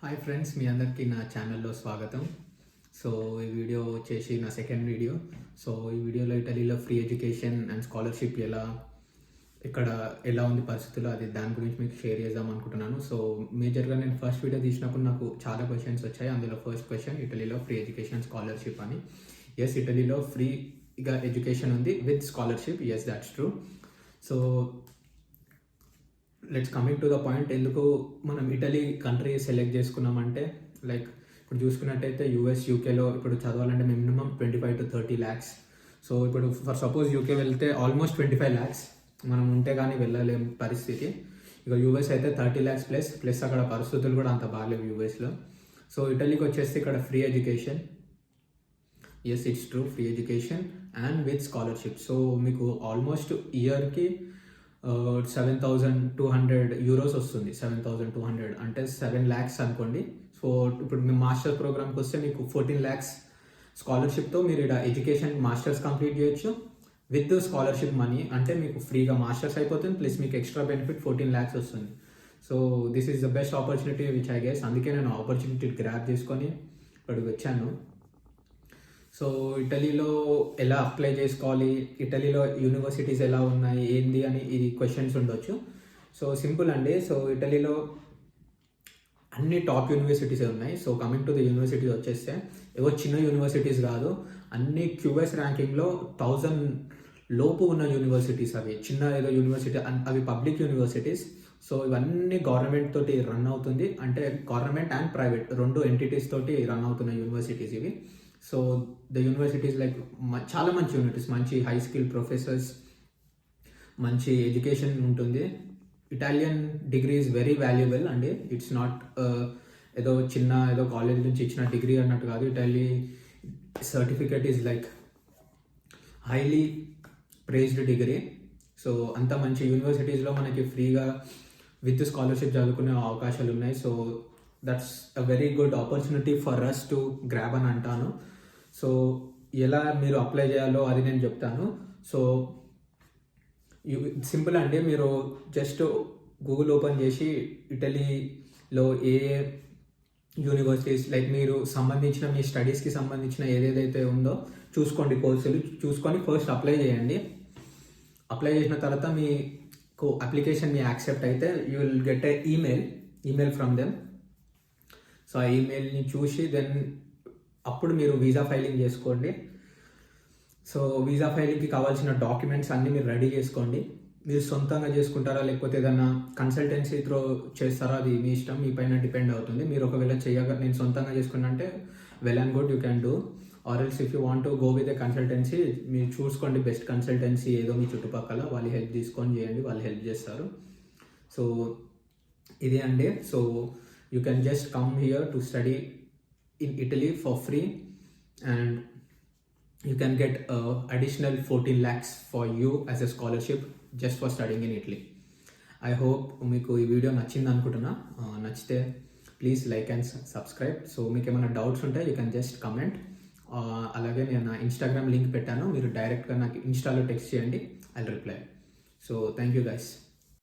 Hi friends, మీ అందరికీ నా ఛానల్లో స్వాగతం. సో ఈ వీడియో వచ్చేసి నా సెకండ్ వీడియో. సో ఈ వీడియోలో ఇటలీలో ఫ్రీ ఎడ్యుకేషన్ అండ్ స్కాలర్షిప్ ఇక్కడ ఎలా ఉంది పరిస్థితులు, అది దాని గురించి మీకు షేర్ చేద్దాం అనుకుంటున్నాను. సో మేజర్గా నేను ఫస్ట్ వీడియో తీసినప్పుడు నాకు చాలా క్వశ్చన్స్ వచ్చాయి. అందులో ఫస్ట్ క్వశ్చన్, ఇటలీలో ఫ్రీ ఎడ్యుకేషన్ స్కాలర్షిప్ అని. ఎస్, ఇటలీలో ఫ్రీగా ఎడ్యుకేషన్ ఉంది with scholarship. Yes, that's true. So let's coming to the point, ఎందుకు మనం ఇటలీ కంట్రీ సెలెక్ట్ చేసుకున్నామంటే, లైక్ ఇప్పుడు చూసుకున్నట్టయితే యూఎస్, యూకేలో ఇప్పుడు చదవాలంటే మినిమం 25 to 30 lakhs. సో ఇప్పుడు ఫర్ సపోజ్ యూకే వెళ్తే ఆల్మోస్ట్ 25 lakhs మనం ఉంటే కానీ వెళ్ళలేం పరిస్థితి. ఇక యూఎస్ అయితే 30 lakhs ప్లస్ అక్కడ పరిస్థితులు కూడా అంత బాగాలేవు యూఎస్లో. సో ఇటలీకి వచ్చేస్తే ఇక్కడ free education. Yes, it's true, free education and with scholarship. So మీకు ఆల్మోస్ట్ ఇయర్కి 7,200 euros వస్తుంది. 7,200 అంటే 7 lakhs అనుకోండి. సో ఇప్పుడు మీ మాస్టర్ ప్రోగ్రామ్కి వస్తే మీకు 14 lakhs స్కాలర్షిప్తో మీరు ఇక్కడ ఎడ్యుకేషన్ మాస్టర్స్ కంప్లీట్ చేయొచ్చు విత్ స్కాలర్షిప్ మనీ. అంటే మీకు ఫ్రీగా మాస్టర్స్ అయిపోతుంది, ప్లస్ మీకు ఎక్స్ట్రా బెనిఫిట్ 14 lakhs వస్తుంది. So this is the best opportunity which I guess. అందుకే నేను ఆపర్చునిటీ గ్రాప్ చేసుకొని ఇక్కడికి వచ్చాను. సో ఇటలీలో ఎలా అప్లై చేసుకోవాలి, ఇటలీలో యూనివర్సిటీస్ ఎలా ఉన్నాయి, ఏంది అని ఇది క్వశ్చన్స్ ఉండొచ్చు. సో సింపుల్ అండి. సో ఇటలీలో అన్ని టాప్ యూనివర్సిటీస్ ఉన్నాయి. So coming to the universities వచ్చేస్తే ఏవో చిన్న యూనివర్సిటీస్ కాదు, అన్ని క్యూఎస్ ర్యాంకింగ్లో 1000 లోపు ఉన్న యూనివర్సిటీస్. అవి చిన్న ఏదో యూనివర్సిటీ, అవి పబ్లిక్ యూనివర్సిటీస్. సో ఇవన్నీ గవర్నమెంట్ తోటి రన్ అవుతుంది, అంటే గవర్నమెంట్ అండ్ ప్రైవేట్ రెండు ఎంటిటీస్ తోటి రన్ అవుతున్న యూనివర్సిటీస్ ఇవి. సో ద యూనివర్సిటీస్ లైక్ చాలా మంచి యూనివర్సిటీస్, మంచి హై స్కిల్ ప్రొఫెసర్స్, మంచి ఎడ్యుకేషన్ ఉంటుంది. Italian degree is very valuable అండి. ఇట్స్ నాట్ ఏదో కాలేజ్ నుంచి ఇచ్చిన డిగ్రీ అన్నట్టు కాదు. Italy certificate is like highly prized degree. So అంత మంచి యూనివర్సిటీస్లో మనకి ఫ్రీగా విత్ స్కాలర్షిప్ చదువుకునే అవకాశాలు ఉన్నాయి. So that's a very good opportunity for us to grab అని అంటాను. సో ఎలా మీరు అప్లై చేయాలో అది నేను చెప్తాను. సో సింపుల్ అండి, మీరు జస్ట్ గూగుల్ ఓపెన్ చేసి ఇటలీలో ఏ యూనివర్సిటీస్ లైక్ మీరు సంబంధించిన మీ స్టడీస్కి సంబంధించిన ఏదేదైతే ఉందో చూసుకోండి, కోర్సులు చూసుకొని ఫస్ట్ అప్లై చేయండి. అప్లై చేసిన తర్వాత మీకు అప్లికేషన్ మీ యాక్సెప్ట్ అయితే you will get a email from them. So ఆ ఈమెయిల్ని చూసి దెన్ అప్పుడు మీరు వీసా ఫైలింగ్ చేసుకోండి. సో వీసా ఫైలింగ్కి కావాల్సిన డాక్యుమెంట్స్ అన్నీ మీరు రెడీ చేసుకోండి. మీరు సొంతంగా చేసుకుంటారా లేకపోతే ఏదైనా కన్సల్టెన్సీ త్రో చేస్తారా, అది మీ ఇష్టం, మీ పైన డిపెండ్ అవుతుంది. మీరు ఒకవేళ నేను సొంతంగా చేసుకున్నా అంటే well and good, you can do. Or else if you want to go with a consultancy, మీరు చూసుకోండి బెస్ట్ కన్సల్టెన్సీ ఏదో మీ చుట్టుపక్కల, వాళ్ళు హెల్ప్ తీసుకొని చేయండి, వాళ్ళు హెల్ప్ చేస్తారు. సో ఇదే అండి. So you can just come here to study in Italy for free and you can get additional 14 lakhs for you as a scholarship just for studying in Italy. I hope మీకు ఈ video నచ్చింది అనుకుంటున్నా. నచ్చితే please like and subscribe. So మీకు ఏమైనా doubts ఉంటే you can just comment. అలాగే నేను నా ఇన్స్టాగ్రామ్ లింక్ పెట్టాను, మీరు డైరెక్ట్గా నాకు ఇన్స్టాలో టెక్స్ట్ చేయండి, I will reply. So thank you guys.